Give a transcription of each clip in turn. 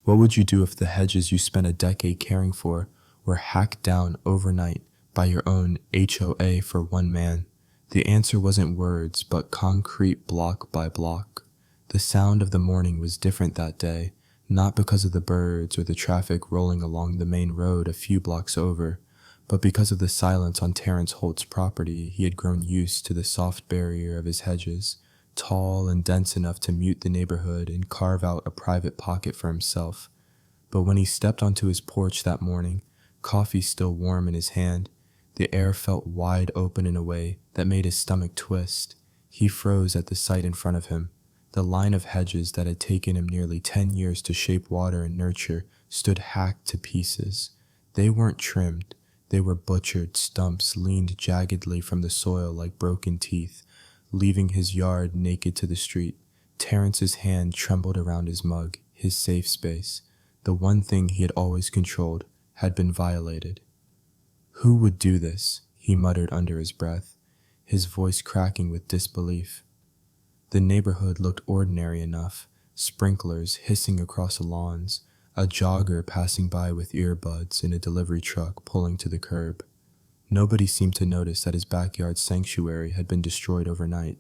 What would you do if the hedges you spent a decade caring for were hacked down overnight by your own HOA for one man? The answer wasn't words, but concrete block by block. The sound of the morning was different that day, not because of the birds or the traffic rolling along the main road a few blocks over, but because of the silence on Terrence Holt's property. He had grown used to the soft barrier of his hedges, tall and dense enough to mute the neighborhood and carve out a private pocket for himself. But when he stepped onto his porch that morning, coffee still warm in his hand, the air felt wide open in a way that made his stomach twist. He froze at the sight in front of him. The line of hedges that had taken him nearly 10 years to shape water and nurture stood hacked to pieces. They weren't trimmed. They were butchered stumps leaned jaggedly from the soil like broken teeth, leaving his yard naked to the street. Terrence's hand trembled around his mug. His safe space, the one thing he had always controlled, had been violated. "Who would do this?" he muttered under his breath, his voice cracking with disbelief. The neighborhood looked ordinary enough, sprinklers hissing across the lawns, a jogger passing by with earbuds, and a delivery truck pulling to the curb. Nobody seemed to notice that his backyard sanctuary had been destroyed overnight.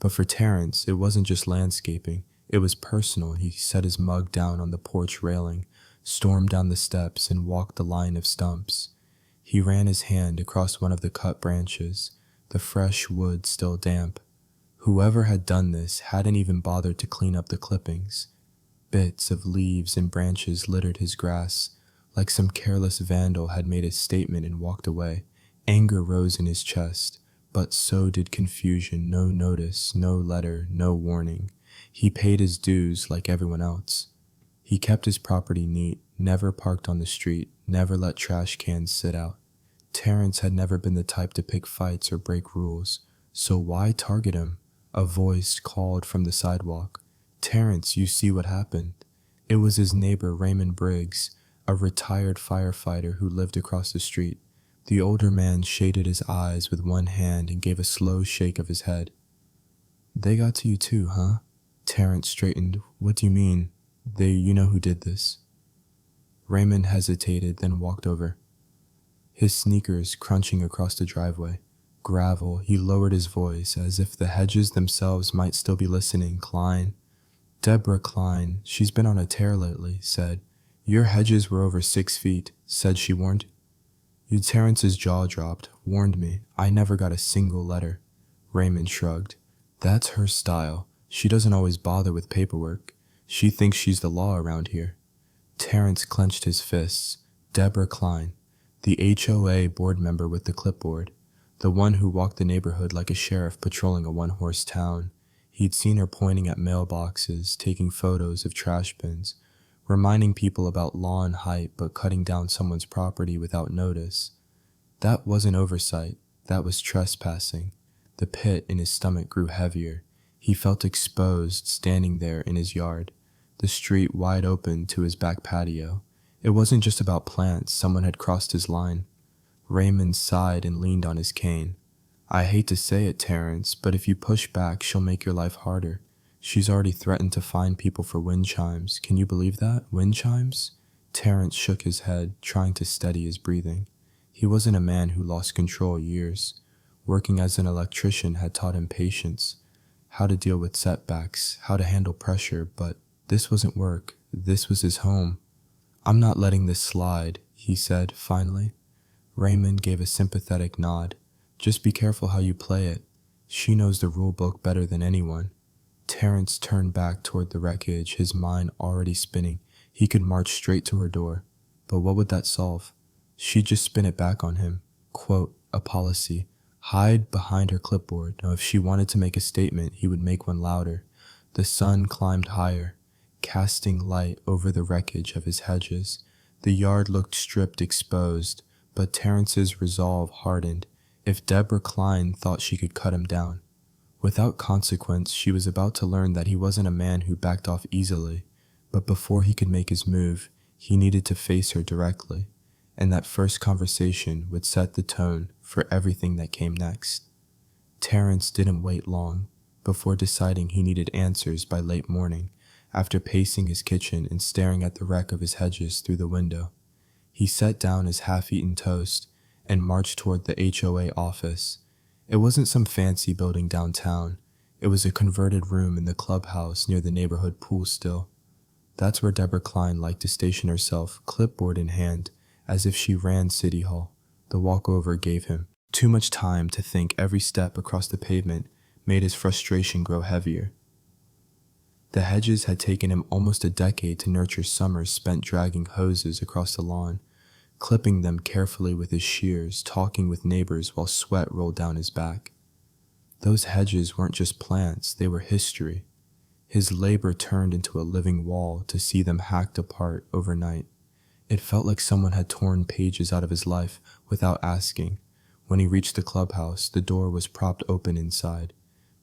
But for Terrence, it wasn't just landscaping, it was personal. He set his mug down on the porch railing, stormed down the steps, and walked the line of stumps. He ran his hand across one of the cut branches, the fresh wood still damp. Whoever had done this hadn't even bothered to clean up the clippings. Bits of leaves and branches littered his grass, like some careless vandal had made a statement and walked away. Anger rose in his chest, but so did confusion. No notice, no letter, no warning. He paid his dues like everyone else. He kept his property neat, never parked on the street, never let trash cans sit out. Terrence had never been the type to pick fights or break rules, so why target him? A voice called from the sidewalk. "Terrence, you see what happened?" It was his neighbor Raymond Briggs, a retired firefighter who lived across the street. The older man shaded his eyes with one hand and gave a slow shake of his head. "They got to you too, huh?" Terrence straightened. "What do you mean? You know who did this?" Raymond hesitated, then walked over, his sneakers crunching across the driveway. Gravel. He lowered his voice, as if the hedges themselves might still be listening. "Klein. Deborah Klein. She's been on a tear lately," said. "Your hedges were over 6 feet," said she warned you. Terrence's jaw dropped. "Warned me. I never got a single letter." Raymond shrugged. "That's her style. She doesn't always bother with paperwork. She thinks she's the law around here." Terrence clenched his fists. Deborah Klein, the HOA board member with the clipboard, the one who walked the neighborhood like a sheriff patrolling a one-horse town. He'd seen her pointing at mailboxes, taking photos of trash bins, reminding people about lawn height but cutting down someone's property without notice. That wasn't oversight, that was trespassing. The pit in his stomach grew heavier. He felt exposed standing there in his yard, the street wide open to his back patio. It wasn't just about plants, someone had crossed his line. Raymond sighed and leaned on his cane. "I hate to say it, Terrence, but if you push back, she'll make your life harder. She's already threatened to fine people for wind chimes. Can you believe that? Wind chimes?" Terrence shook his head, trying to steady his breathing. He wasn't a man who lost control years. Working as an electrician had taught him patience, how to deal with setbacks, how to handle pressure, but this wasn't work. This was his home. "I'm not letting this slide," he said, finally. Raymond gave a sympathetic nod. "Just be careful how you play it. She knows the rule book better than anyone." Terrence turned back toward the wreckage, his mind already spinning. He could march straight to her door. But what would that solve? She'd just spin it back on him. Quote, a policy. Hide behind her clipboard. Now, if she wanted to make a statement, he would make one louder. The sun climbed higher, casting light over the wreckage of his hedges. The yard looked stripped, exposed, but Terrence's resolve hardened. If Deborah Klein thought she could cut him down, without consequence, she was about to learn that he wasn't a man who backed off easily. But before he could make his move, he needed to face her directly, and that first conversation would set the tone for everything that came next. Terrence didn't wait long. Before deciding he needed answers by late morning, after pacing his kitchen and staring at the wreck of his hedges through the window. He set down his half-eaten toast and marched toward the HOA office. It wasn't some fancy building downtown. It was a converted room in the clubhouse near the neighborhood pool still. That's where Deborah Klein liked to station herself, clipboard in hand, as if she ran City Hall. The walkover gave him too much time to think. Every step across the pavement made his frustration grow heavier. The Hedges had taken him almost a decade to nurture summers spent dragging hoses across the lawn, clipping them carefully with his shears, talking with neighbors while sweat rolled down his back. Those hedges weren't just plants, they were history. His labor turned into a living wall to see them hacked apart overnight. It felt like someone had torn pages out of his life without asking. When he reached the clubhouse, the door was propped open inside.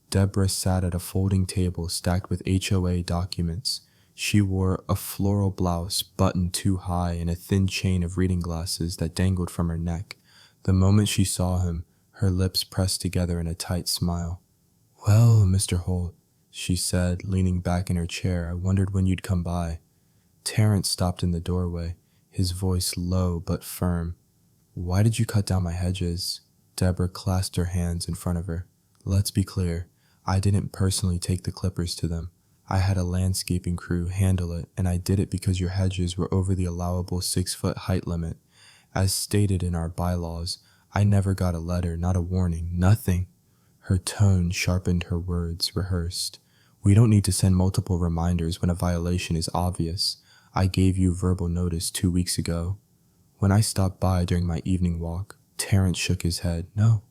Deborah sat at a folding table stacked with HOA documents. She wore a floral blouse buttoned too high and a thin chain of reading glasses that dangled from her neck. The moment she saw him, her lips pressed together in a tight smile. "Well, Mr. Holt," she said, leaning back in her chair, "I wondered when you'd come by." Terrence stopped in the doorway, his voice low but firm. "Why did you cut down my hedges?" Deborah clasped her hands in front of her. "Let's be clear. I didn't personally take the clippers to them. I had a landscaping crew handle it, and I did it because your hedges were over the allowable 6-foot height limit. As stated in our bylaws, I never got a letter, not a warning, nothing." Her tone sharpened, her words rehearsed. "We don't need to send multiple reminders when a violation is obvious. I gave you verbal notice 2 weeks ago." When I stopped by during my evening walk, Terrence shook his head. "No,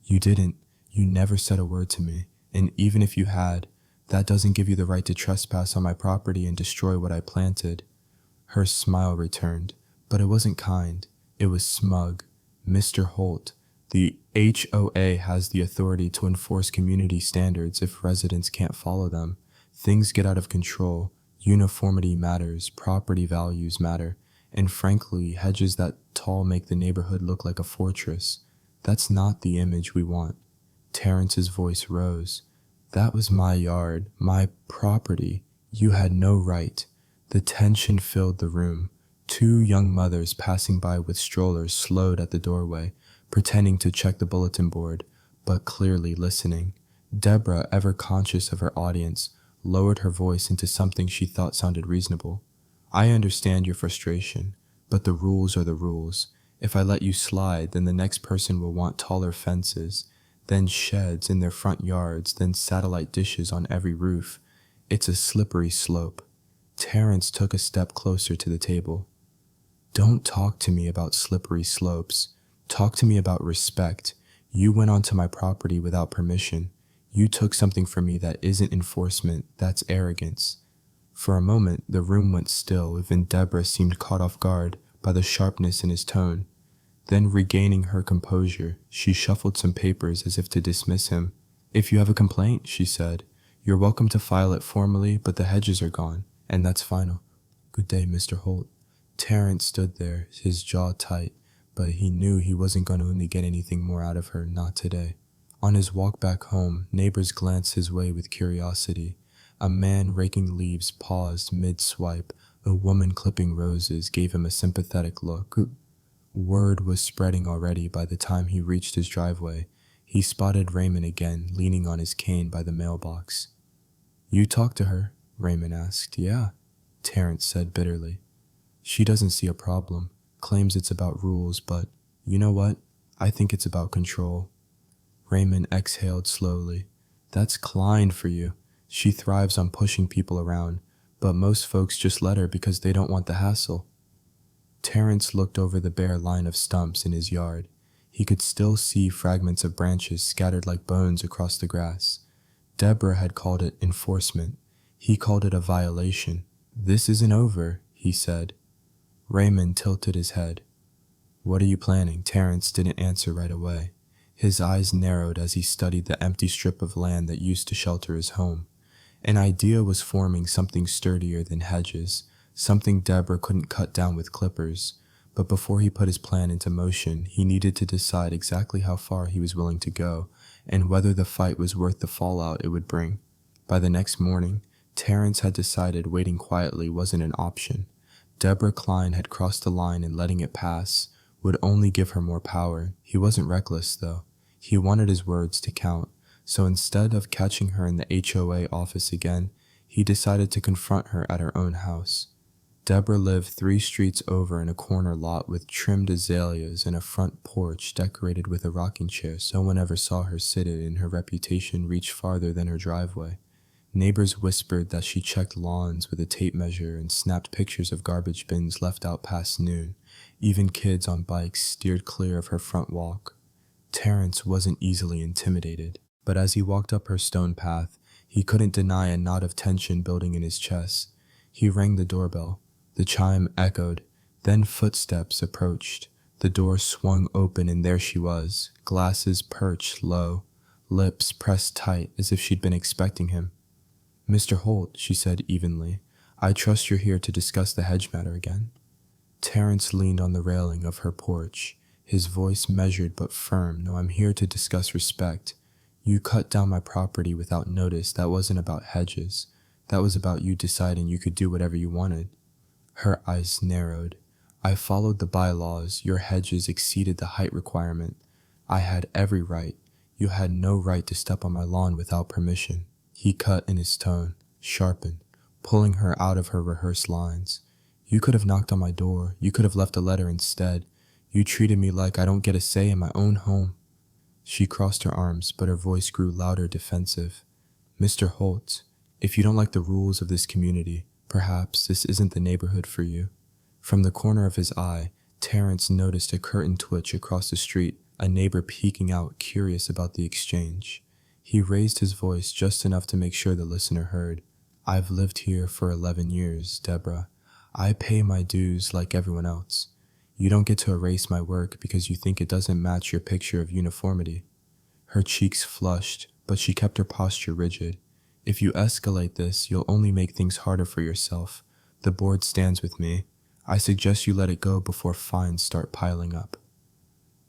you didn't. You never said a word to me. And even if you had, that doesn't give you the right to trespass on my property and destroy what I planted." Her smile returned, but it wasn't kind. It was smug. "Mr. Holt, the HOA has the authority to enforce community standards if residents can't follow them. Things get out of control. Uniformity matters, property values matter, and frankly, hedges that tall make the neighborhood look like a fortress. That's not the image we want." Terrence's voice rose. "That was my yard, my property. You had no right." The tension filled the room. 2 young mothers passing by with strollers slowed at the doorway, pretending to check the bulletin board, but clearly listening. Deborah, ever conscious of her audience, lowered her voice into something she thought sounded reasonable. "I understand your frustration, but the rules are the rules. If I let you slide, then the next person will want taller fences, then sheds in their front yards, then satellite dishes on every roof. It's a slippery slope." Terrence took a step closer to the table. "Don't talk to me about slippery slopes. Talk to me about respect. You went onto my property without permission. You took something from me that isn't enforcement, that's arrogance." For a moment, the room went still. Even Deborah seemed caught off guard by the sharpness in his tone. Then, regaining her composure, she shuffled some papers as if to dismiss him. "If you have a complaint," she said, "you're welcome to file it formally, but the hedges are gone, and that's final." "Good day, Mr. Holt." Terrence stood there, his jaw tight, but he knew he wasn't going to only get anything more out of her, not today. On his walk back home, neighbors glanced his way with curiosity. A man raking leaves paused mid-swipe. A woman clipping roses gave him a sympathetic look. Word was spreading already by the time he reached his driveway. He spotted Raymond again, leaning on his cane by the mailbox. "You talked to her?" Raymond asked. "Yeah," Terrence said bitterly. "She doesn't see a problem, claims it's about rules, but you know what? I think it's about control." Raymond exhaled slowly. "That's Klein for you. She thrives on pushing people around, but most folks just let her because they don't want the hassle." Terrence looked over the bare line of stumps in his yard. He could still see fragments of branches scattered like bones across the grass. Deborah had called it enforcement. He called it a violation. "This isn't over," he said. Raymond tilted his head. "What are you planning?" Terrence didn't answer right away. His eyes narrowed as he studied the empty strip of land that used to shelter his home. An idea was forming, something sturdier than hedges, something Deborah couldn't cut down with clippers. But before he put his plan into motion, he needed to decide exactly how far he was willing to go, and whether the fight was worth the fallout it would bring. By the next morning, Terrence had decided waiting quietly wasn't an option. Deborah Klein had crossed the line, and letting it pass would only give her more power. He wasn't reckless, though. He wanted his words to count, so instead of catching her in the HOA office again, he decided to confront her at her own house. Deborah lived 3 streets over in a corner lot with trimmed azaleas and a front porch decorated with a rocking chair so one ever saw her sit in, and her reputation reached farther than her driveway. Neighbors whispered that she checked lawns with a tape measure and snapped pictures of garbage bins left out past noon. Even kids on bikes steered clear of her front walk. Terrence wasn't easily intimidated, but as he walked up her stone path, he couldn't deny a knot of tension building in his chest. He rang the doorbell. The chime echoed, then footsteps approached. The door swung open, and there she was, glasses perched low, lips pressed tight as if she'd been expecting him. "Mr. Holt," she said evenly, "I trust you're here to discuss the hedge matter again." Terrence leaned on the railing of her porch, his voice measured but firm. "No, I'm here to discuss respect. You cut down my property without notice. That wasn't about Hedges. That was about you deciding you could do whatever you wanted." Her eyes narrowed. "I followed the bylaws. Your hedges exceeded the height requirement. I had every right. You had no right to step on my lawn without permission." He cut in his tone, sharpened, pulling her out of her rehearsed lines. "You could have knocked on my door. You could have left a letter instead. You treated me like I don't get a say in my own home." She crossed her arms, but her voice grew louder, defensive. "Mr. Holt, if you don't like the rules of this community, perhaps this isn't the neighborhood for you." From the corner of his eye, Terrence noticed a curtain twitch across the street, a neighbor peeking out, curious about the exchange. He raised his voice just enough to make sure the listener heard. "I've lived here for 11 years, Deborah. I pay my dues like everyone else. You don't get to erase my work because you think it doesn't match your picture of uniformity." Her cheeks flushed, but she kept her posture rigid. "If you escalate this, you'll only make things harder for yourself. The board stands with me. I suggest you let it go before fines start piling up."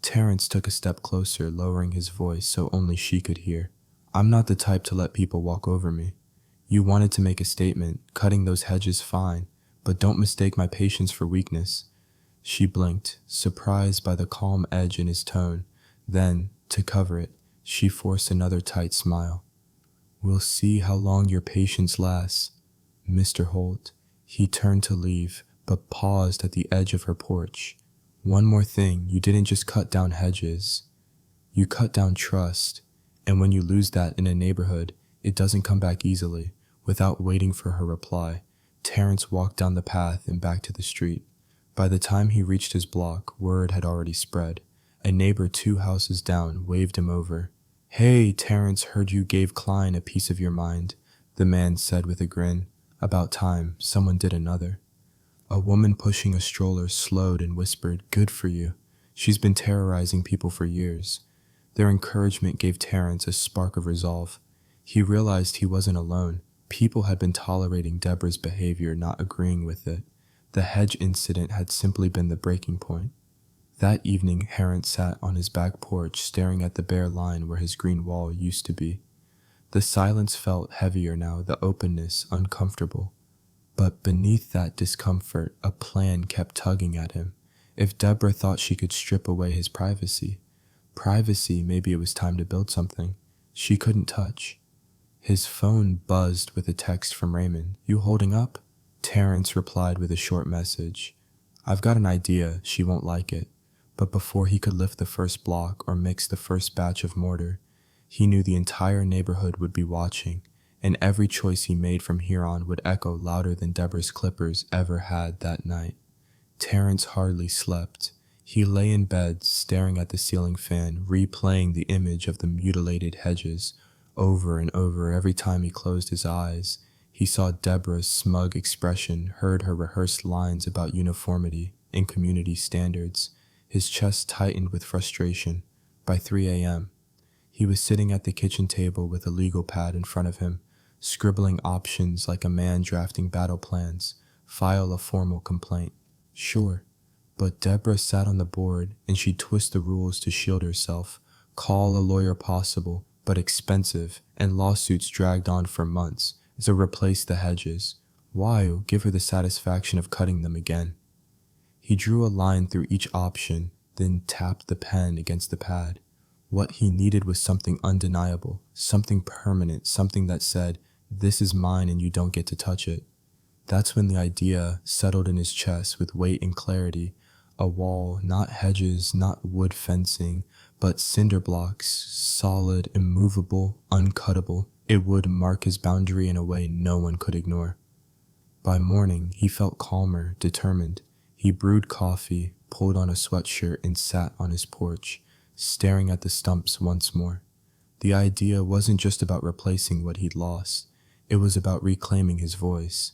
Terrence took a step closer, lowering his voice so only she could hear. "I'm not the type to let people walk over me. You wanted to make a statement, cutting those hedges fine, but don't mistake my patience for weakness." She blinked, surprised by the calm edge in his tone. Then, to cover it, she forced another tight smile. "We'll see how long your patience lasts, Mr. Holt." He turned to leave, but paused at the edge of her porch. "One more thing, you didn't just cut down hedges. You cut down trust, and when you lose that in a neighborhood, it doesn't come back easily." Without waiting for her reply, Terrence walked down the path and back to the street. By the time he reached his block, word had already spread. A neighbor 2 houses down waved him over. "Hey, Terrence heard you gave Klein a piece of your mind," the man said with a grin. "About time someone did another." A woman pushing a stroller slowed and whispered, "Good for you. She's been terrorizing people for years." Their encouragement gave Terrence a spark of resolve. He realized he wasn't alone. People had been tolerating Deborah's behavior, not agreeing with it. The hedge incident had simply been the breaking point. That evening, Terrence sat on his back porch staring at the bare line where his green wall used to be. The silence felt heavier now, the openness uncomfortable. But beneath that discomfort, a plan kept tugging at him. If Deborah thought she could strip away his privacy, maybe it was time to build something she couldn't touch. His phone buzzed with a text from Raymond. "You holding up?" Terrence replied with a short message. "I've got an idea. She won't like it." But before he could lift the first block or mix the first batch of mortar, he knew the entire neighborhood would be watching, and every choice he made from here on would echo louder than Deborah's clippers ever had that night. Terrence hardly slept. He lay in bed, staring at the ceiling fan, replaying the image of the mutilated hedges over and over. Every time he closed his eyes, he saw Deborah's smug expression, heard her rehearsed lines about uniformity and community standards. His chest tightened with frustration. By 3 a.m., he was sitting at the kitchen table with a legal pad in front of him, scribbling options like a man drafting battle plans. File a formal complaint. Sure. But Deborah sat on the board, and she'd twist the rules to shield herself. Call a lawyer possible, but expensive, and lawsuits dragged on for months. So replace the hedges. While give her the satisfaction of cutting them again. He drew a line through each option, then tapped the pen against the pad. What he needed was something undeniable, something permanent, something that said, "This is mine and you don't get to touch it." That's when the idea settled in his chest with weight and clarity. A wall, not hedges, not wood fencing, but cinder blocks, solid, immovable, uncuttable. It would mark his boundary in a way no one could ignore. By morning, he felt calmer, determined. He brewed coffee, pulled on a sweatshirt, and sat on his porch, staring at the stumps once more. The idea wasn't just about replacing what he'd lost. It was about reclaiming his voice.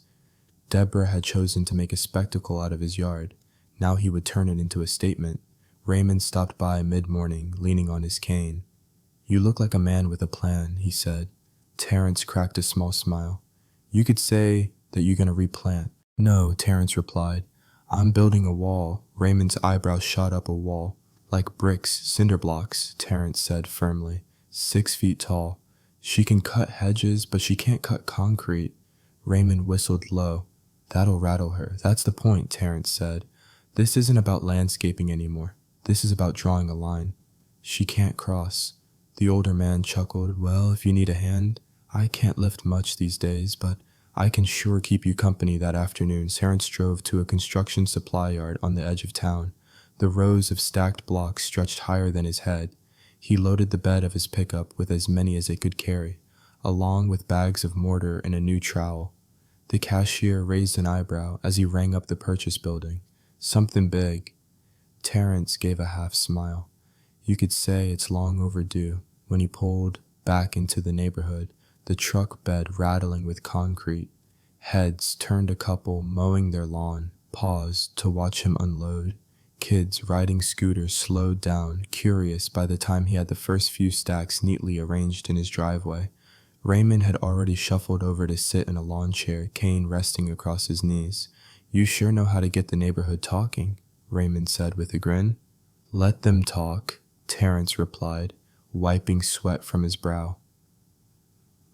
Deborah had chosen to make a spectacle out of his yard. Now he would turn it into a statement. Raymond stopped by mid-morning, leaning on his cane. "You look like a man with a plan," he said. Terrence cracked a small smile. "You could say that you're going to replant." "No," Terrence replied. "I'm building a wall." Raymond's eyebrows shot up. "A wall. Like bricks, cinder blocks," Terrence said firmly. 6 feet tall. "She can cut hedges, but she can't cut concrete." Raymond whistled low. "That'll rattle her." "That's the point," Terrence said. "This isn't about landscaping anymore. This is about drawing a line. She can't cross." The older man chuckled. "Well, if you need a hand, I can't lift much these days, but I can sure keep you company." That afternoon, Terrence drove to a construction supply yard on the edge of town. The rows of stacked blocks stretched higher than his head. He loaded the bed of his pickup with as many as it could carry, along with bags of mortar and a new trowel. The cashier raised an eyebrow as he rang up the purchase building. "Something big." Terrence gave a half smile. You could say it's long overdue. When he pulled back into the neighborhood, the truck bed rattling with concrete, heads turned, a couple mowing their lawn, paused to watch him unload. Kids riding scooters slowed down, curious by the time he had the first few stacks neatly arranged in his driveway. Raymond had already shuffled over to sit in a lawn chair, cane resting across his knees. "You sure know how to get the neighborhood talking," Raymond said with a grin. "Let them talk," Terrence replied, wiping sweat from his brow.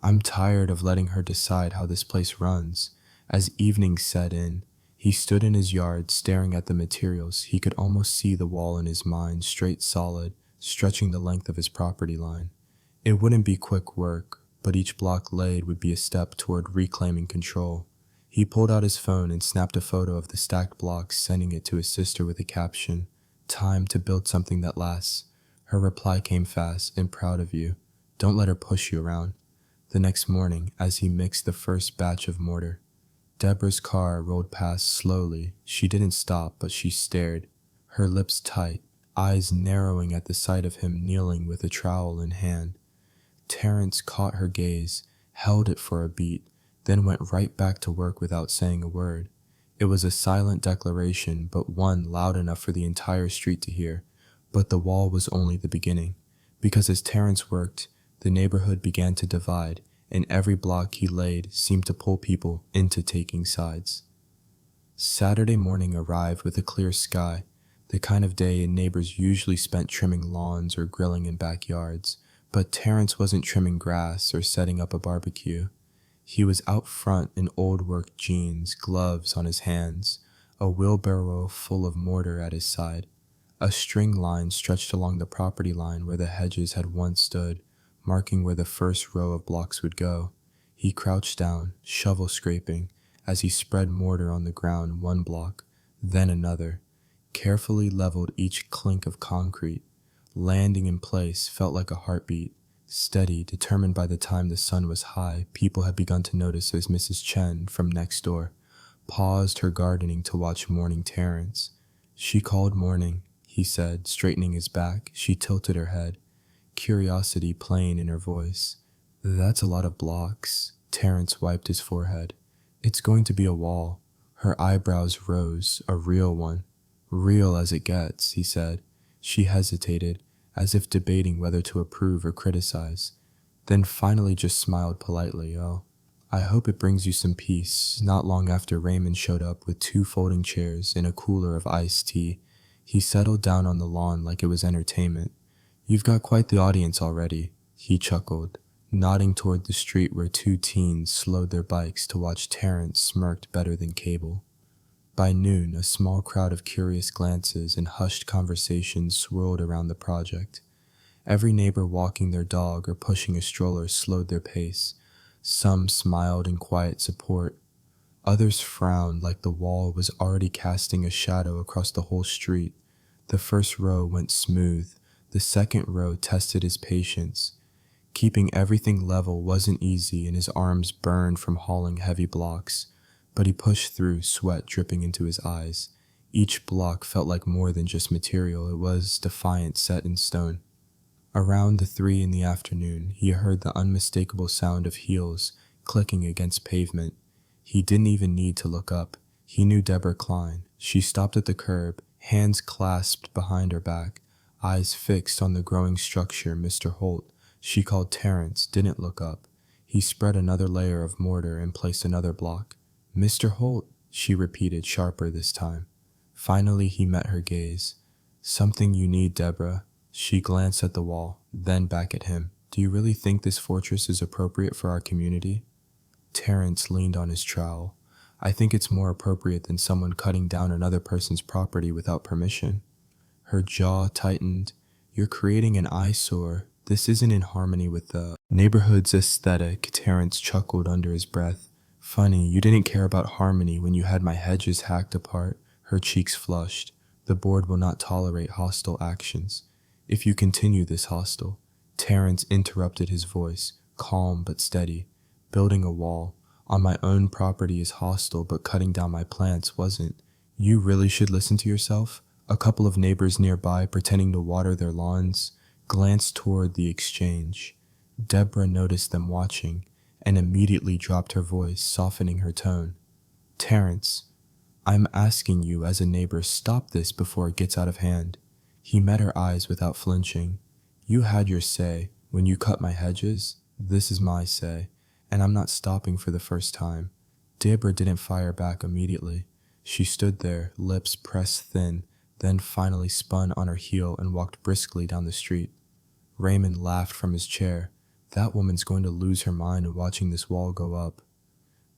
"I'm tired of letting her decide how this place runs." As evening set in, he stood in his yard staring at the materials. He could almost see the wall in his mind, straight solid, stretching the length of his property line. It wouldn't be quick work, but each block laid would be a step toward reclaiming control. He pulled out his phone and snapped a photo of the stacked blocks, sending it to his sister with a caption, "Time to build something that lasts." Her reply came fast, "And proud of you. Don't let her push you around." The next morning, as he mixed the first batch of mortar, Deborah's car rolled past slowly. She didn't stop, but she stared, her lips tight, eyes narrowing at the sight of him kneeling with a trowel in hand. Terrence caught her gaze, held it for a beat, then went right back to work without saying a word. It was a silent declaration, but one loud enough for the entire street to hear. But the wall was only the beginning, because as Terrence worked, the neighborhood began to divide, and every block he laid seemed to pull people into taking sides. Saturday morning arrived with a clear sky, the kind of day neighbors usually spent trimming lawns or grilling in backyards, but Terrence wasn't trimming grass or setting up a barbecue. He was out front in old work jeans, gloves on his hands, a wheelbarrow full of mortar at his side. A string line stretched along the property line where the hedges had once stood, marking where the first row of blocks would go. He crouched down, shovel scraping, as he spread mortar on the ground one block, then another, carefully leveled each clink of concrete. Landing in place felt like a heartbeat, steady, determined. By the time the sun was high, people had begun to notice as Mrs. Chen from next door paused her gardening to watch morning Terrence. "She called morning," he said, straightening his back. She tilted her head, curiosity plain in her voice. "That's a lot of blocks." Terrence wiped his forehead. "It's going to be a wall." Her eyebrows rose, a real one. "Real as it gets," he said. She hesitated, as if debating whether to approve or criticize, then finally just smiled politely. "Oh, I hope it brings you some peace." Not long after, Raymond showed up with 2 folding chairs and a cooler of iced tea. He settled down on the lawn like it was entertainment. "You've got quite the audience already," he chuckled. nodding toward the street where two teens slowed their bikes to watch Terrence smirked better than cable. By noon, a small crowd of curious glances and hushed conversations swirled around the project. Every neighbor walking their dog or pushing a stroller slowed their pace. Some smiled in quiet support. Others frowned like the wall was already casting a shadow across the whole street. The first row went smooth. The second row tested his patience. Keeping everything level wasn't easy and his arms burned from hauling heavy blocks, but he pushed through, sweat dripping into his eyes. Each block felt like more than just material, it was defiance set in stone. Around 3 in the afternoon, he heard the unmistakable sound of heels clicking against pavement. He didn't even need to look up. He knew Deborah Klein. She stopped at the curb, hands clasped behind her back, eyes fixed on the growing structure. Mr. Holt, she called Terrence, didn't look up. He spread another layer of mortar and placed another block. Mr. Holt, she repeated, sharper this time. Finally, he met her gaze. Something you need, Deborah. She glanced at the wall, then back at him. Do you really think this fortress is appropriate for our community? Terrence leaned on his trowel. I think it's more appropriate than someone cutting down another person's property without permission. Her jaw tightened. You're creating an eyesore. This isn't in harmony with the neighborhood's aesthetic. Terrence chuckled under his breath. Funny, you didn't care about harmony when you had my hedges hacked apart. Her cheeks flushed. The board will not tolerate hostile actions. If you continue this hostile. Terrence interrupted his voice, calm but steady. Building a wall on my own property is hostile, but cutting down my plants wasn't. You really should listen to yourself. A couple of neighbors nearby, pretending to water their lawns, glanced toward the exchange. Deborah noticed them watching and immediately dropped her voice, softening her tone. Terrence, I'm asking you as a neighbor, stop this before it gets out of hand. He met her eyes without flinching. You had your say. When you cut my hedges, this is my say, and I'm not stopping for the first time. Deborah didn't fire back immediately. She stood there, lips pressed thin, then finally spun on her heel and walked briskly down the street. Raymond laughed from his chair. That woman's going to lose her mind watching this wall go up.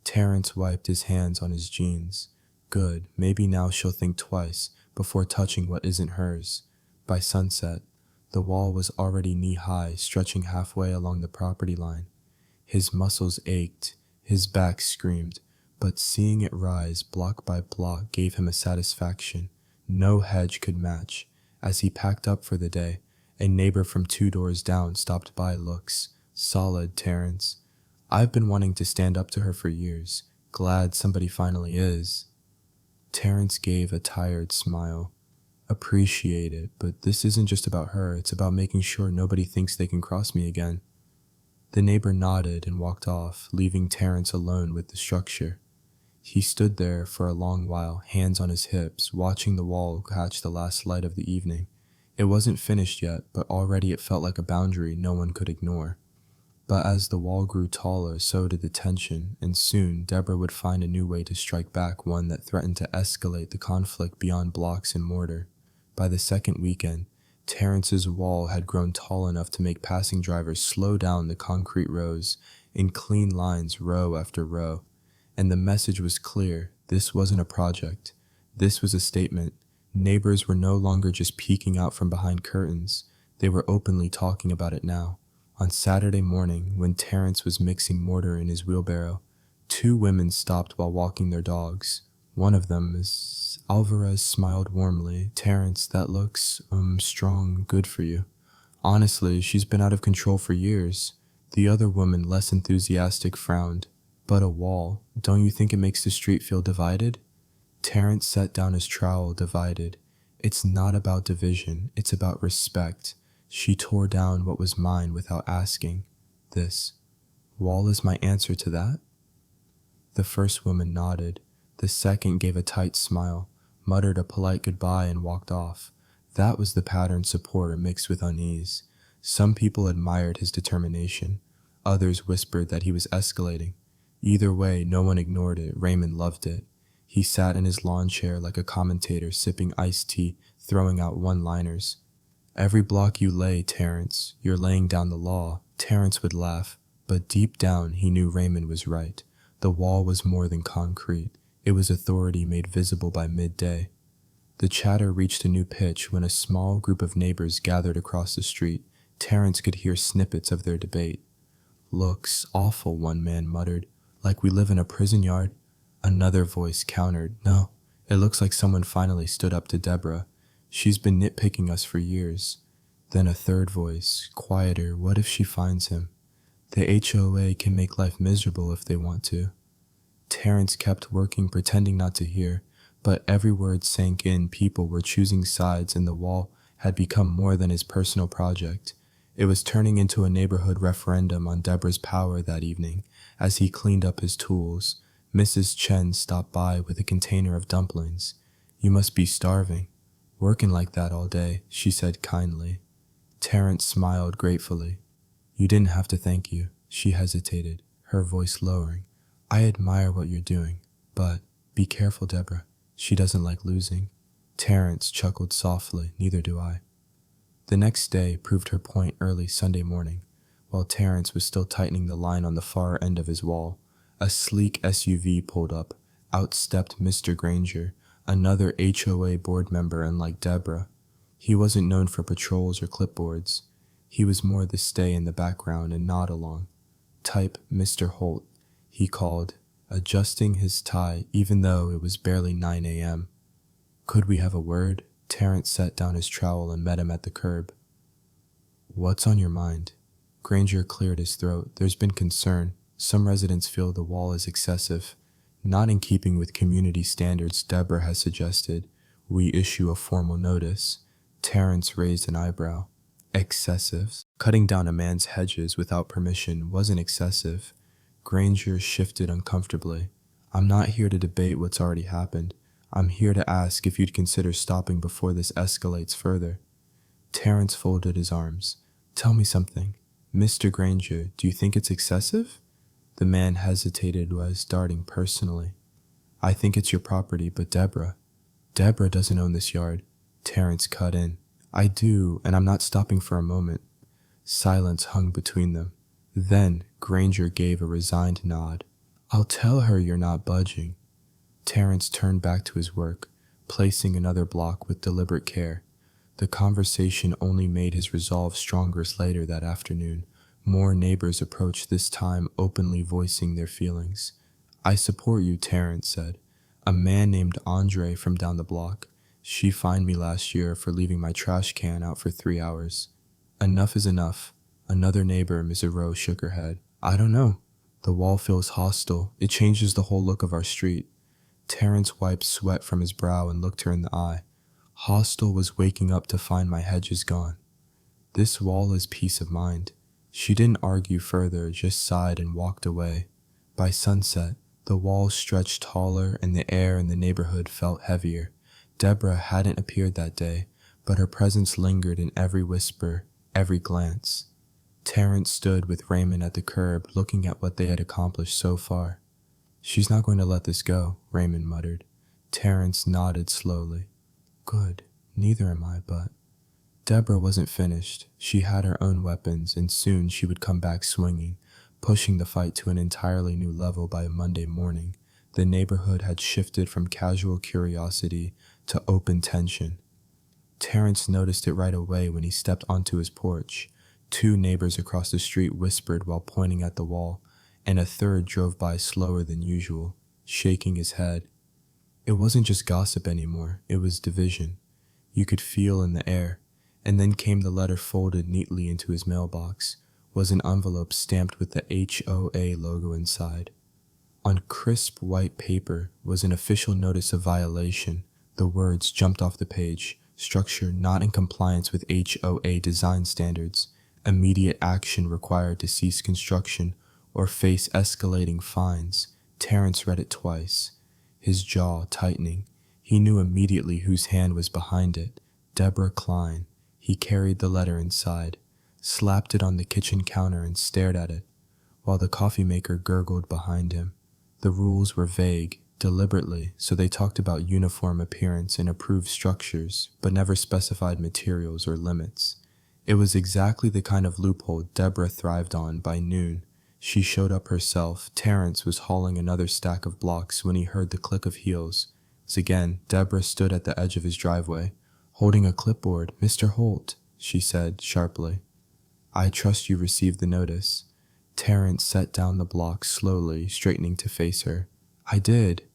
Terrence wiped his hands on his jeans. Good, maybe now she'll think twice before touching what isn't hers. By sunset, the wall was already knee-high, stretching halfway along the property line. His muscles ached, his back screamed, but seeing it rise block by block gave him a satisfaction no hedge could match. As he packed up for the day, a neighbor from 2 doors down stopped by. Looks solid, Terrence. I've been wanting to stand up to her for years. Glad somebody finally is. Terrence gave a tired smile. Appreciate it, but this isn't just about her, it's about making sure nobody thinks they can cross me again. The neighbor nodded and walked off, leaving Terrence alone with the structure. He stood there for a long while, hands on his hips, watching the wall catch the last light of the evening. It wasn't finished yet, but already it felt like a boundary no one could ignore. But as the wall grew taller, so did the tension, and soon Deborah would find a new way to strike back, one that threatened to escalate the conflict beyond blocks and mortar. By the second weekend, Terrence's wall had grown tall enough to make passing drivers slow down the concrete rows in clean lines row after row. And the message was clear. This wasn't a project. This was a statement. Neighbors were no longer just peeking out from behind curtains. They were openly talking about it now. On Saturday morning, when Terrence was mixing mortar in his wheelbarrow, 2 women stopped while walking their dogs. One of them, Miss Alvarez, smiled warmly. Terrence, that looks, strong, good for you. Honestly, she's been out of control for years. The other woman, less enthusiastic, frowned. But a wall, don't you think it makes the street feel divided? Terrence set down his trowel, divided. It's not about division, it's about respect. She tore down what was mine without asking. This wall is my answer to that? The first woman nodded. The second gave a tight smile, muttered a polite goodbye and walked off. That was the pattern support mixed with unease. Some people admired his determination. Others whispered that he was escalating. Either way, no one ignored it. Raymond loved it. He sat in his lawn chair like a commentator, sipping iced tea, throwing out one-liners. Every block you lay, Terrence, you're laying down the law. Terrence would laugh. but deep down he knew Raymond was right. The wall was more than concrete. It was authority made visible by midday. The chatter reached a new pitch when a small group of neighbors gathered across the street. Terrence could hear snippets of their debate. "Looks awful," one man muttered. "Like we live in a prison yard." Another voice countered, "No, it looks like someone finally stood up to Deborah. She's been nitpicking us for years." Then a third voice, quieter, "What if she finds him? The HOA can make life miserable if they want to." Terrence kept working, pretending not to hear, but every word sank in. People were choosing sides, and the wall had become more than his personal project. It was turning into a neighborhood referendum on Deborah's power that evening. As he cleaned up his tools, Mrs. Chen stopped by with a container of dumplings. "You must be starving. Working like that all day," she said kindly. Terrence smiled gratefully. "You didn't have to thank you." She hesitated, her voice lowering. "I admire what you're doing, but be careful, Deborah. She doesn't like losing." Terrence chuckled softly. "Neither do I." The next day proved her point early Sunday morning. While Terrence was still tightening the line on the far end of his wall, a sleek SUV pulled up. Out stepped Mr. Granger, another HOA board member unlike Deborah. He wasn't known for patrols or clipboards. He was more the stay in the background and nod along. "Type Mr. Holt," he called, adjusting his tie even though it was barely 9 a.m. "Could we have a word?" Terrence set down his trowel and met him at the curb. "What's on your mind?" Granger cleared his throat. "There's been concern. Some residents feel the wall is excessive. Not in keeping with community standards, Deborah has suggested we issue a formal notice." Terrence raised an eyebrow. "Excessive? Cutting down a man's hedges without permission wasn't excessive." Granger shifted uncomfortably. "I'm not here to debate what's already happened. I'm here to ask if you'd consider stopping before this escalates further." Terrence folded his arms. "Tell me something. Mr. Granger, do you think it's excessive?" The man hesitated, was darting personally. "I think it's your property, but Deborah doesn't own this yard." Terrence cut in. "I do, and I'm not stopping for a moment." Silence hung between them. Then Granger gave a resigned nod. "I'll tell her you're not budging." Terrence turned back to his work, placing another block with deliberate care. The conversation only made his resolve stronger. Later that afternoon, more neighbors approached, this time openly voicing their feelings. "I support you," Terrence said. "A man named Andre from down the block. She fined me last year for leaving my trash can out for 3 hours. Enough is enough." Another neighbor, Ms. Rowe, shook her head. "I don't know. The wall feels hostile. It changes the whole look of our street." Terrence wiped sweat from his brow and looked her in the eye. "Hostile was waking up to find my hedges gone. This wall is peace of mind." She didn't argue further, just sighed and walked away. By sunset, the walls stretched taller and the air in the neighborhood felt heavier. Deborah hadn't appeared that day, but her presence lingered in every whisper, every glance. Terrence stood with Raymond at the curb, looking at what they had accomplished so far. "She's not going to let this go," Raymond muttered. Terrence nodded slowly. "Good. Neither am I, but..." Deborah wasn't finished. She had her own weapons, and soon she would come back swinging, pushing the fight to an entirely new level. By Monday morning, the neighborhood had shifted from casual curiosity to open tension. Terrence noticed it right away when he stepped onto his porch. 2 neighbors across the street whispered while pointing at the wall, and a third drove by slower than usual, shaking his head. It wasn't just gossip anymore, it was division. You could feel in the air. And then came the letter folded neatly into his mailbox, was an envelope stamped with the HOA logo inside. On crisp white paper was an official notice of violation. The words jumped off the page: structure not in compliance with HOA design standards, immediate action required to cease construction or face escalating fines. Terrence read it twice, his jaw tightening. He knew immediately whose hand was behind it: Deborah Klein. He carried the letter inside, slapped it on the kitchen counter and stared at it, while the coffee maker gurgled behind him. The rules were vague, deliberately, so they talked about uniform appearance and approved structures, but never specified materials or limits. It was exactly the kind of loophole Deborah thrived on. By noon, She showed up herself. Terrence was hauling another stack of blocks when he heard the click of heels. Again, Deborah stood at the edge of his driveway, holding a clipboard. "Mr. Holt," she said sharply. "I trust you received the notice." Terrence set down the blocks slowly, straightening to face her. "I did."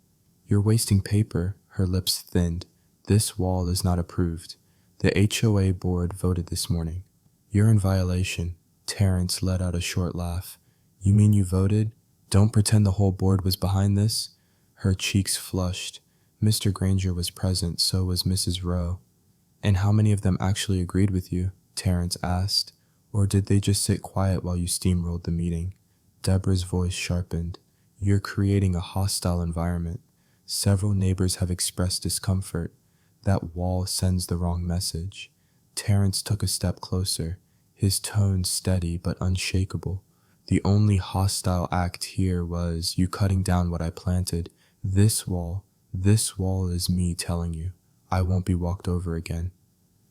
"You're wasting paper." Her lips thinned. "This wall is not approved. The HOA board voted this morning." "You're in violation." Terrence let out a short laugh. "You mean you voted? Don't pretend the whole board was behind this." Her cheeks flushed. Mr. Granger was present, so was Mrs. Rowe. "And how many of them actually agreed with you?" Terrence asked. "Or did they just sit quiet while you steamrolled the meeting?" Deborah's voice sharpened. "You're creating a hostile environment. Several neighbors have expressed discomfort. That wall sends the wrong message." Terrence took a step closer, his tone steady but unshakable. "The only hostile act here was you cutting down what I planted. This wall is me telling you, I won't be walked over again."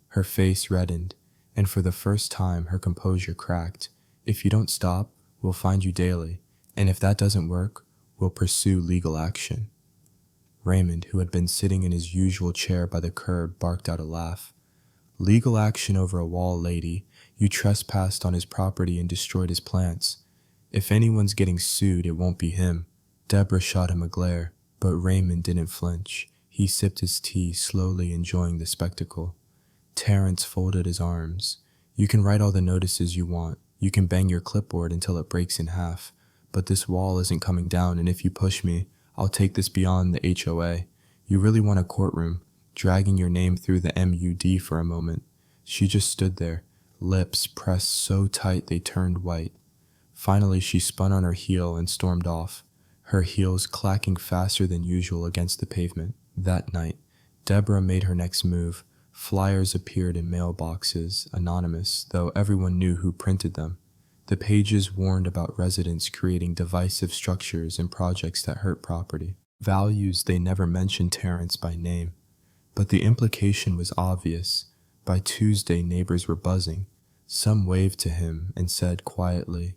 Her face reddened, and for the first time her composure cracked. "If you don't stop, we'll find you daily, and if that doesn't work, we'll pursue legal action." Raymond, who had been sitting in his usual chair by the curb, barked out a laugh. "Legal action over a wall, lady. You trespassed on his property and destroyed his plants. If anyone's getting sued, it won't be him." Deborah shot him a glare, but Raymond didn't flinch. He sipped his tea, slowly enjoying the spectacle. Terrence folded his arms. "You can write all the notices you want. You can bang your clipboard until it breaks in half. But this wall isn't coming down, and if you push me, I'll take this beyond the HOA. You really want a courtroom, dragging your name through the MUD for a moment." She just stood there, lips pressed so tight they turned white. Finally, she spun on her heel and stormed off, her heels clacking faster than usual against the pavement. That night, Deborah made her next move. Flyers appeared in mailboxes, anonymous, though everyone knew who printed them. The pages warned about residents creating divisive structures and projects that hurt property. Values they never mentioned Terrence by name. But the implication was obvious. By Tuesday, neighbors were buzzing. Some waved to him and said quietly,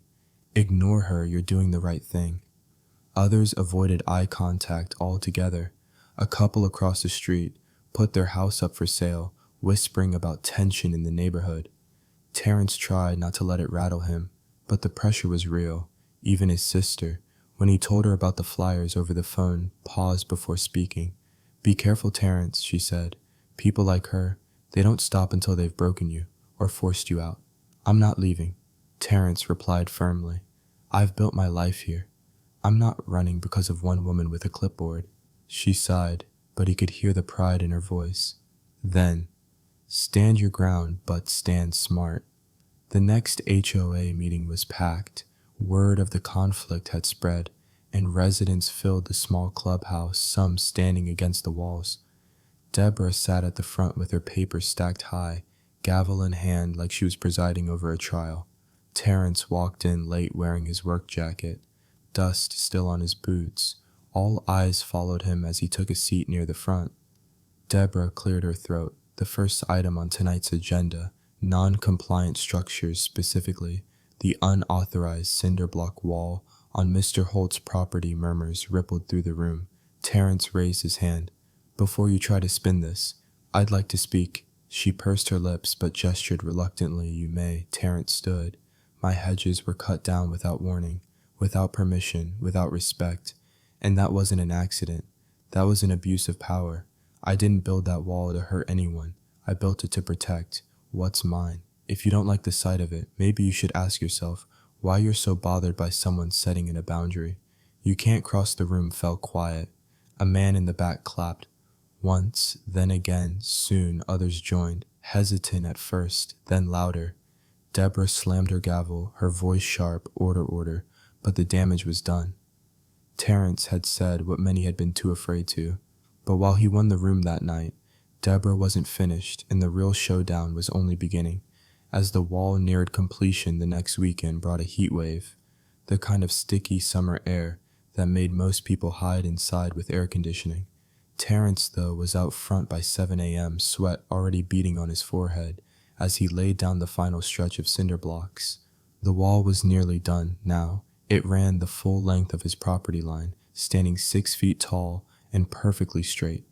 "Ignore her, you're doing the right thing." Others avoided eye contact altogether. A couple across the street put their house up for sale, whispering about tension in the neighborhood. Terrence tried not to let it rattle him, but the pressure was real. Even his sister, when he told her about the flyers over the phone, paused before speaking. "Be careful, Terrence," she said. "People like her, they don't stop until they've broken you or forced you out." "I'm not leaving," Terrence replied firmly. "I've built my life here. I'm not running because of one woman with a clipboard." She sighed, but he could hear the pride in her voice. Then, "Stand your ground, but stand smart." The next HOA meeting was packed. Word of the conflict had spread, and residents filled the small clubhouse, some standing against the walls. Deborah sat at the front with her papers stacked high, gavel in hand like she was presiding over a trial. Terrence walked in late wearing his work jacket, dust still on his boots. All eyes followed him as he took a seat near the front. Deborah cleared her throat. The first item on tonight's agenda, non-compliant structures, specifically the unauthorized cinder block wall on Mr. Holt's property. Murmurs rippled through the room. Terrence raised his hand. "Before you try to spin this, I'd like to speak." She pursed her lips but gestured reluctantly. "You may." Terrence stood. "My hedges were cut down without warning, without permission, without respect. And that wasn't an accident. That was an abuse of power. I didn't build that wall to hurt anyone. I built it to protect what's mine. If you don't like the sight of it, maybe you should ask yourself why you're so bothered by someone setting in a boundary." "You can't cross." The room fell quiet. A man in the back clapped. Once, then again, soon others joined, hesitant at first, then louder. Deborah slammed her gavel, her voice sharp, "Order, order," but the damage was done. Terrence had said what many had been too afraid to, but while he won the room that night, Deborah wasn't finished, and the real showdown was only beginning. As the wall neared completion, the next weekend brought a heat wave, the kind of sticky summer air that made most people hide inside with air conditioning. Terrence, though, was out front by 7 a.m., sweat already beading on his forehead as he laid down the final stretch of cinder blocks. The wall was nearly done now, It ran the full length of his property line, standing 6 feet tall and perfectly straight.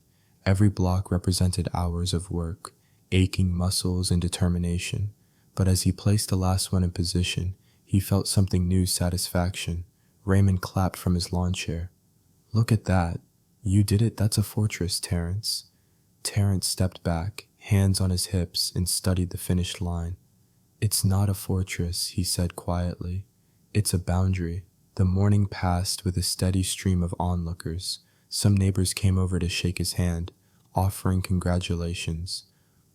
Every block represented hours of work, aching muscles and determination. But as he placed the last one in position, he felt something new: satisfaction. Raymond clapped from his lawn chair. "Look at that. You did it. That's a fortress, Terrence." Terrence stepped back, hands on his hips, and studied the finished line. "It's not a fortress," he said quietly. "It's a boundary." The morning passed with a steady stream of onlookers. Some neighbors came over to shake his hand, offering congratulations.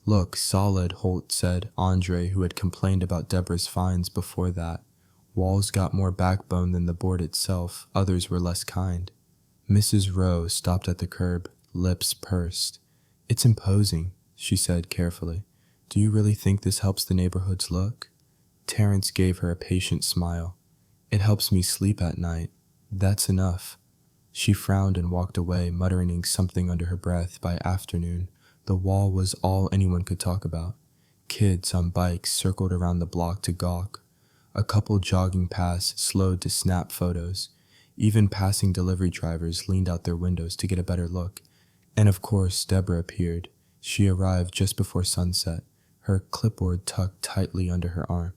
"Look, solid," Holt said, Andre, who had complained about Deborah's fines before that. "Walls got more backbone than the board itself. Others were less kind." Mrs. Rowe stopped at the curb, lips pursed. "It's imposing," she said carefully. "Do you really think this helps the neighborhood's look?" Terrence gave her a patient smile. "It helps me sleep at night. That's enough." She frowned and walked away, muttering something under her breath. By afternoon, the wall was all anyone could talk about. Kids on bikes circled around the block to gawk. A couple jogging past slowed to snap photos. Even passing delivery drivers leaned out their windows to get a better look. And of course, Deborah appeared. She arrived just before sunset, her clipboard tucked tightly under her arm,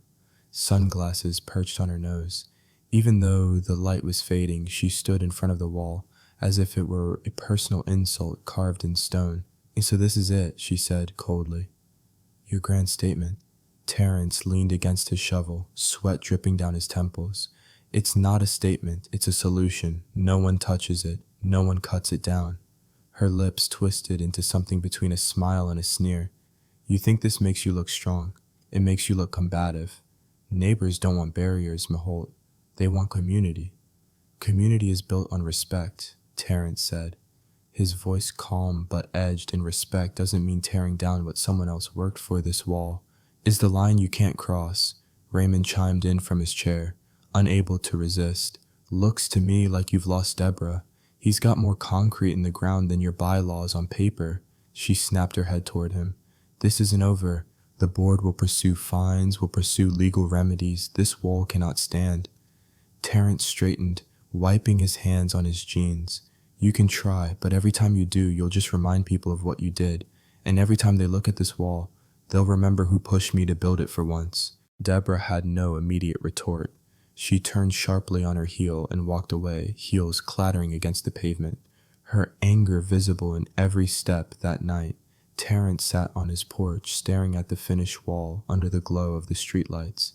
sunglasses perched on her nose. Even though the light was fading, she stood in front of the wall, as if it were a personal insult carved in stone. "So this is it," she said coldly. "Your grand statement." Terrence leaned against his shovel, sweat dripping down his temples. "It's not a statement, it's a solution. No one touches it, no one cuts it down." Her lips twisted into something between a smile and a sneer. "You think this makes you look strong? It makes you look combative. Neighbors don't want barriers, Maholt. They want community." "Community is built on respect," Terrence said, his voice calm but edged. "And respect doesn't mean tearing down what someone else worked for. This wall is the line you can't cross." Raymond chimed in from his chair, unable to resist. "Looks to me like you've lost Deborah. He's got more concrete in the ground than your bylaws on paper." She snapped her head toward him. "This isn't over. The board will pursue fines, will pursue legal remedies. This wall cannot stand." Terrence straightened, wiping his hands on his jeans. "You can try, but every time you do, you'll just remind people of what you did. And every time they look at this wall, they'll remember who pushed me to build it for once." Deborah had no immediate retort. She turned sharply on her heel and walked away, heels clattering against the pavement, her anger visible in every step. That night, Terrence sat on his porch, staring at the finished wall under the glow of the streetlights.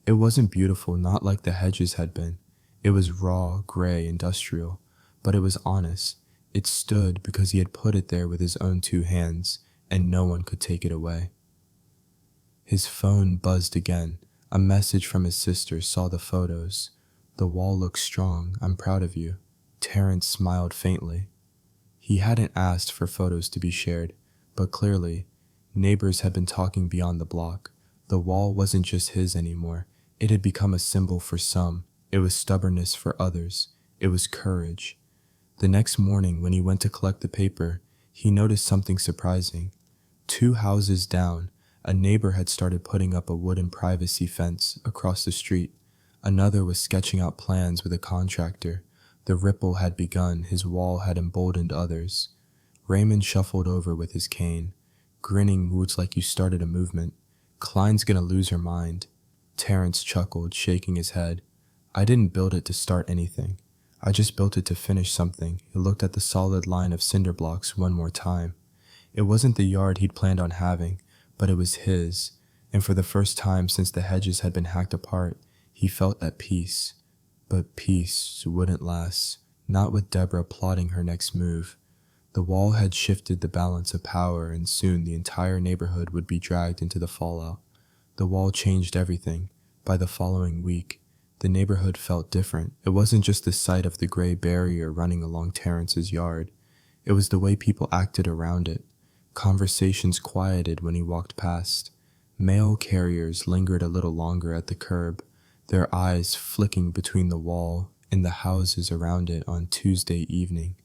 It wasn't beautiful, not like the Hedges had been. It was raw, gray, industrial, but it was honest. It stood because he had put it there with his own 2 hands, and no one could take it away. His phone buzzed again. A message from his sister. Saw the photos. "The wall looks strong. I'm proud of you." Terrence smiled faintly. He hadn't asked for photos to be shared, but clearly, neighbors had been talking beyond the block. The wall wasn't just his anymore. It had become a symbol for some. It was stubbornness for others. It was courage. The next morning, when he went to collect the paper, he noticed something surprising. 2 houses down, a neighbor had started putting up a wooden privacy fence across the street. Another was sketching out plans with a contractor. The ripple had begun. His wall had emboldened others. Raymond shuffled over with his cane, grinning. "Moods like you started a movement. Klein's gonna lose her mind." Terrence chuckled, shaking his head. "I didn't build it to start anything. I just built it to finish something." He looked at the solid line of cinder blocks one more time. It wasn't the yard he'd planned on having, but it was his, and for the first time since the Hedges had been hacked apart, he felt at peace. But peace wouldn't last, not with Deborah plotting her next move. The wall had shifted the balance of power, and soon the entire neighborhood would be dragged into the fallout. The wall changed everything. By the following week, the neighborhood felt different. It wasn't just the sight of the gray barrier running along Terrence's yard. It was the way people acted around it. Conversations quieted when he walked past. Mail carriers lingered a little longer at the curb, their eyes flicking between the wall and the houses around it. On Tuesday evening,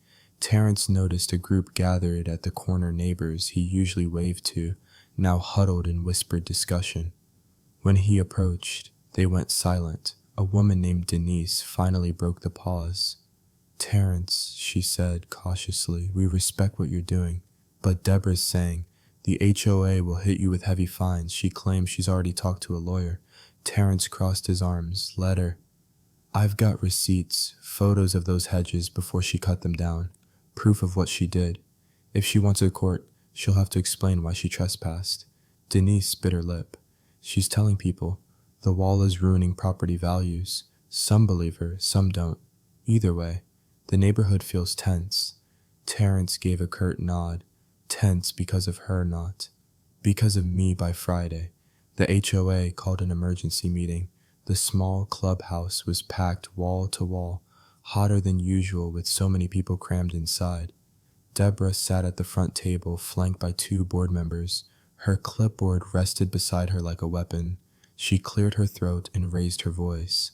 Terrence noticed a group gathered at the corner. Neighbors he usually waved to, now huddled in whispered discussion. When he approached, they went silent, A woman named Denise finally broke the pause. "Terrence," she said cautiously, "we respect what you're doing. But Deborah's saying the HOA will hit you with heavy fines. She claims she's already talked to a lawyer." Terrence crossed his arms. "Let her. I've got receipts, photos of those hedges before she cut them down, proof of what she did. If she wants a court, she'll have to explain why she trespassed." Denise bit her lip. "She's telling people the wall is ruining property values. Some believe her, some don't. Either way, the neighborhood feels tense." Terrence gave a curt nod. "Tense because of her, not because of me." By Friday, the HOA called an emergency meeting. The small clubhouse was packed wall to wall, hotter than usual with so many people crammed inside. Deborah sat at the front table, flanked by 2 board members. Her clipboard rested beside her like a weapon. She cleared her throat and raised her voice.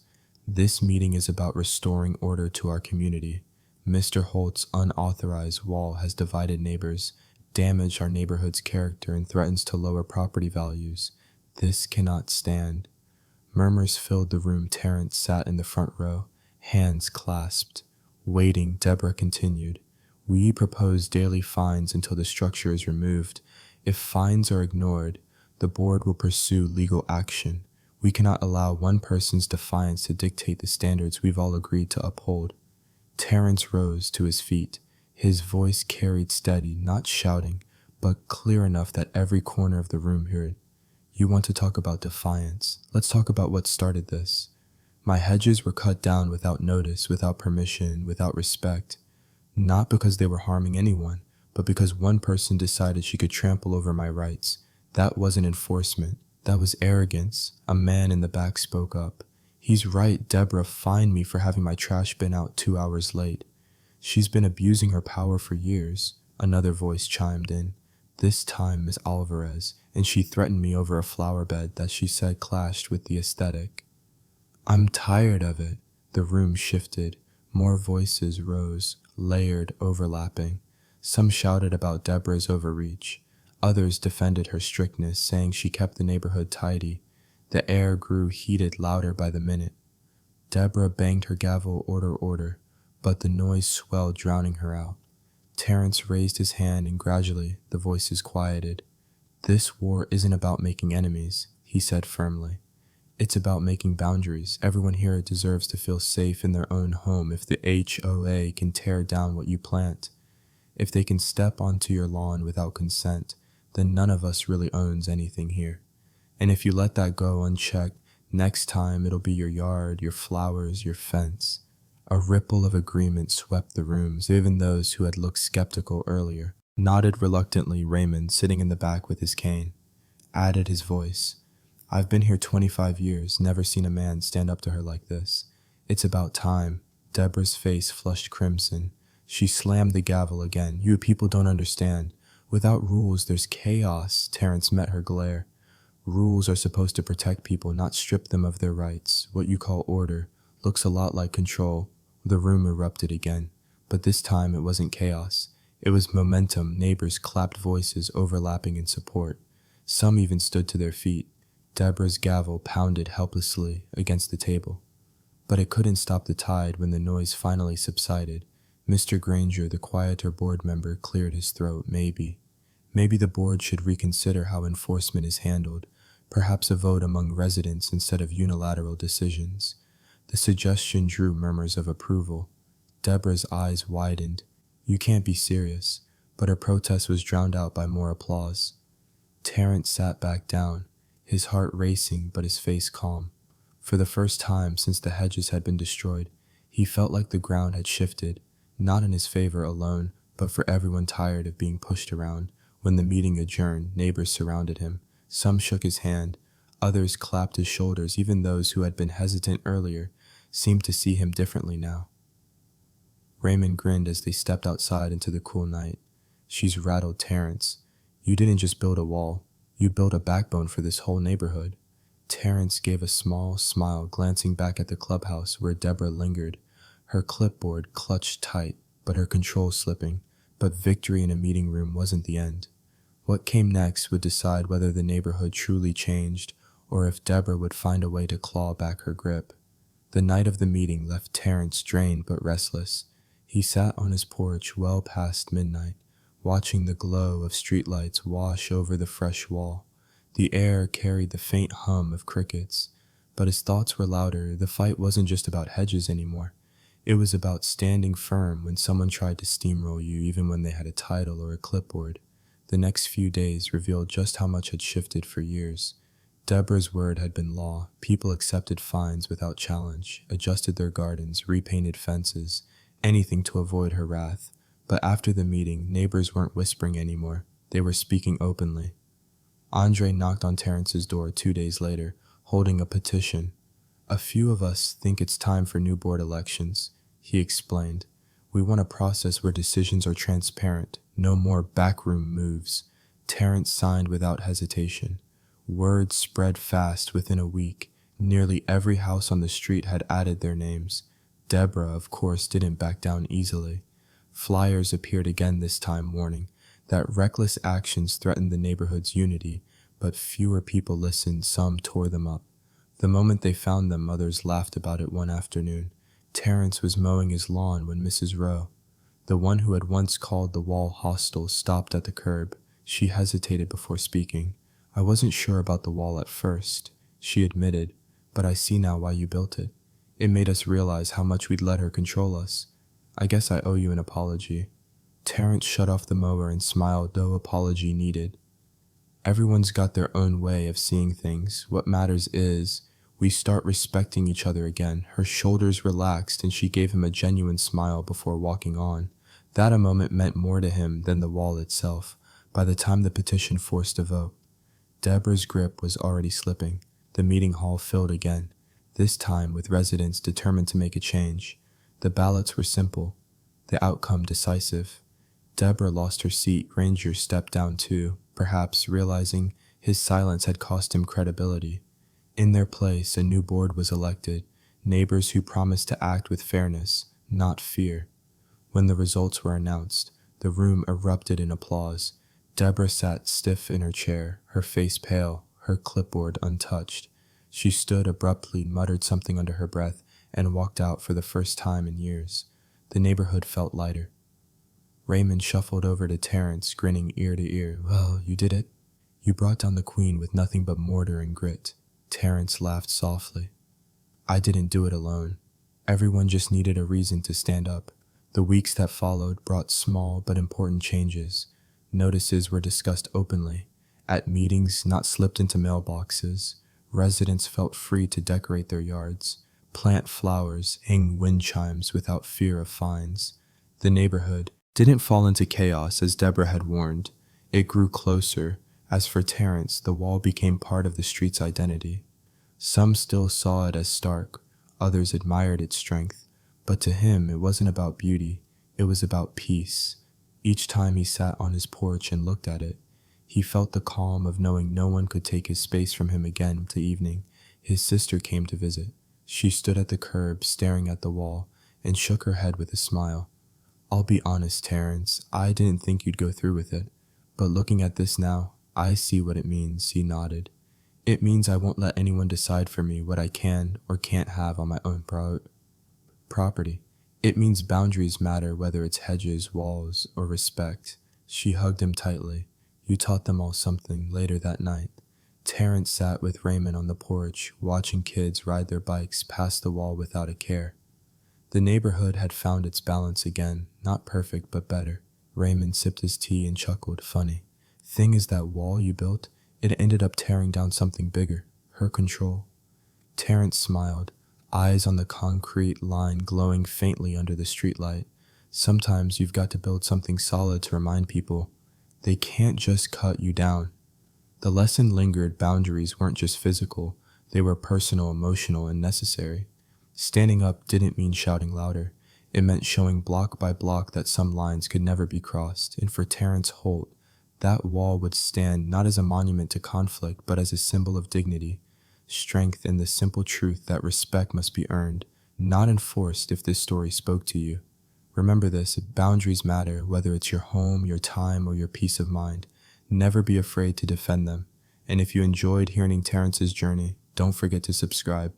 "This meeting is about restoring order to our community. Mr. Holt's unauthorized wall has divided neighbors, damaged our neighborhood's character, and threatens to lower property values. This cannot stand." Murmurs filled the room. Terrence sat in the front row, hands clasped. Waiting, Deborah continued. "We propose daily fines until the structure is removed. If fines are ignored, the board will pursue legal action. We cannot allow one person's defiance to dictate the standards we've all agreed to uphold." Terrence rose to his feet. His voice carried steady, not shouting, but clear enough that every corner of the room heard. "You want to talk about defiance? Let's talk about what started this. My hedges were cut down without notice, without permission, without respect. Not because they were harming anyone, but because one person decided she could trample over my rights. That wasn't enforcement. That was arrogance." A man in the back spoke up. "He's right. Deborah fined me for having my trash bin out 2 hours late. She's been abusing her power for years." Another voice chimed in. "This time Miss Alvarez, and she threatened me over a flower bed that she said clashed with the aesthetic." "I'm tired of it." The room shifted. More voices rose, layered, overlapping. Some shouted about Deborah's overreach. Others defended her strictness, saying she kept the neighborhood tidy. The air grew heated, louder by the minute. Deborah banged her gavel, "Order, order," but the noise swelled, drowning her out. Terrence raised his hand, and gradually the voices quieted. "This war isn't about making enemies," he said firmly. "It's about making boundaries. Everyone here deserves to feel safe in their own home. If the HOA can tear down what you plant, if they can step onto your lawn without consent, then none of us really owns anything here. And if you let that go unchecked, next time it'll be your yard, your flowers, your fence." A ripple of agreement swept the rooms. Even those who had looked skeptical earlier nodded reluctantly. Raymond, sitting in the back with his cane, added his voice. "I've been here 25 years, never seen a man stand up to her like this. It's about time." Deborah's face flushed crimson. She slammed the gavel again. "You people don't understand. Without rules, there's chaos." Terrence met her glare. "Rules are supposed to protect people, not strip them of their rights. What you call order looks a lot like control." The room erupted again, but this time it wasn't chaos. It was momentum. Neighbors clapped, voices overlapping in support. Some even stood to their feet. Deborah's gavel pounded helplessly against the table. But it couldn't stop the tide. When the noise finally subsided, Mr. Granger, the quieter board member, cleared his throat. Maybe the board should reconsider how enforcement is handled. Perhaps a vote among residents instead of unilateral decisions. The suggestion drew murmurs of approval. Deborah's eyes widened. "You can't be serious." But her protest was drowned out by more applause. Terrence sat back down, his heart racing but his face calm. For the first time since the hedges had been destroyed, he felt like the ground had shifted, not in his favor alone, but for everyone tired of being pushed around. When the meeting adjourned, neighbors surrounded him. Some shook his hand, others clapped his shoulders. Even those who had been hesitant earlier seemed to see him differently now. Raymond grinned as they stepped outside into the cool night. "She's rattled, Terrence. You didn't just build a wall, you built a backbone for this whole neighborhood." Terrence gave a small smile, glancing back at the clubhouse where Deborah lingered, her clipboard clutched tight, but her control slipping. But victory in a meeting room wasn't the end. What came next would decide whether the neighborhood truly changed, or if Deborah would find a way to claw back her grip. The night of the meeting left Terrence drained but restless. He sat on his porch well past midnight, watching the glow of streetlights wash over the fresh wall. The air carried the faint hum of crickets, but his thoughts were louder. The fight wasn't just about Hedges anymore. It was about standing firm when someone tried to steamroll you, even when they had a title or a clipboard. The next few days revealed just how much had shifted for years. Deborah's word had been law. People accepted fines without challenge, adjusted their gardens, repainted fences, anything to avoid her wrath. But after the meeting, neighbors weren't whispering anymore. They were speaking openly. Andre knocked on Terrence's door 2 days later, holding a petition. "A few of us think it's time for new board elections," he explained. "We want a process where decisions are transparent, no more backroom moves." Terrence signed without hesitation. Word spread fast. Within a week, nearly every house on the street had added their names. Deborah, of course, didn't back down easily. Flyers appeared again, this time warning that reckless actions threatened the neighborhood's unity, but fewer people listened. Some tore them up. The moment they found them, others laughed about it. One afternoon, Terrence was mowing his lawn when Mrs. Rowe, the one who had once called the wall hostile, stopped at the curb. She hesitated before speaking. "I wasn't sure about the wall at first," she admitted, "but I see now why you built it. It made us realize how much we'd let her control us. I guess I owe you an apology." Terrence shut off the mower and smiled. No apology needed. Everyone's got their own way of seeing things. What matters is we start respecting each other again. Her shoulders relaxed and she gave him a genuine smile before walking on. That a moment meant more to him than the wall itself. By the time the petition forced a vote, Deborah's grip was already slipping. The meeting hall filled again, this time with residents determined to make a change. The ballots were simple, the outcome decisive. Deborah lost her seat. Ranger stepped down too, perhaps realizing his silence had cost him credibility. In their place, a new board was elected, neighbors who promised to act with fairness, not fear. When the results were announced, the room erupted in applause. Deborah sat stiff in her chair, her face pale, her clipboard untouched. She stood abruptly, muttered something under her breath, and walked out for the first time in years. The neighborhood felt lighter. Raymond shuffled over to Terrence, grinning ear to ear. "Well, you did it. You brought down the queen with nothing but mortar and grit." Terrence laughed softly. "I didn't do it alone. Everyone just needed a reason to stand up." The weeks that followed brought small but important changes. Notices were discussed openly, at meetings, not slipped into mailboxes. Residents felt free to decorate their yards, plant flowers, hang wind chimes without fear of fines. The neighborhood didn't fall into chaos as Deborah had warned. It grew closer. As for Terrence, the wall became part of the street's identity. Some still saw it as stark, others admired its strength, but to him it wasn't about beauty, it was about peace. Each time he sat on his porch and looked at it, he felt the calm of knowing no one could take his space from him again. Till evening, his sister came to visit. She stood at the curb, staring at the wall, and shook her head with a smile. "I'll be honest, Terrence, I didn't think you'd go through with it, but looking at this now, I see what it means." He nodded. "It means I won't let anyone decide for me what I can or can't have on my own property. It means boundaries matter, whether it's hedges, walls, or respect." She hugged him tightly. "You taught them all something." Later that night, Terrence sat with Raymond on the porch, watching kids ride their bikes past the wall without a care. The neighborhood had found its balance again, not perfect but better. Raymond sipped his tea and chuckled. "Funny thing is that wall you built, it ended up tearing down something bigger, her control." Terrence smiled, eyes on the concrete line glowing faintly under the streetlight. "Sometimes you've got to build something solid to remind people they can't just cut you down." The lesson lingered. Boundaries weren't just physical, they were personal, emotional, and necessary. Standing up didn't mean shouting louder. It meant showing block by block that some lines could never be crossed. And for Terrence Holt, that wall would stand not as a monument to conflict, but as a symbol of dignity, strength, and the simple truth that respect must be earned, not enforced. If this story spoke to you, remember this: boundaries matter, whether it's your home, your time, or your peace of mind. Never be afraid to defend them. And if you enjoyed hearing Terrence's journey, don't forget to subscribe.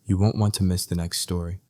You won't want to miss the next story.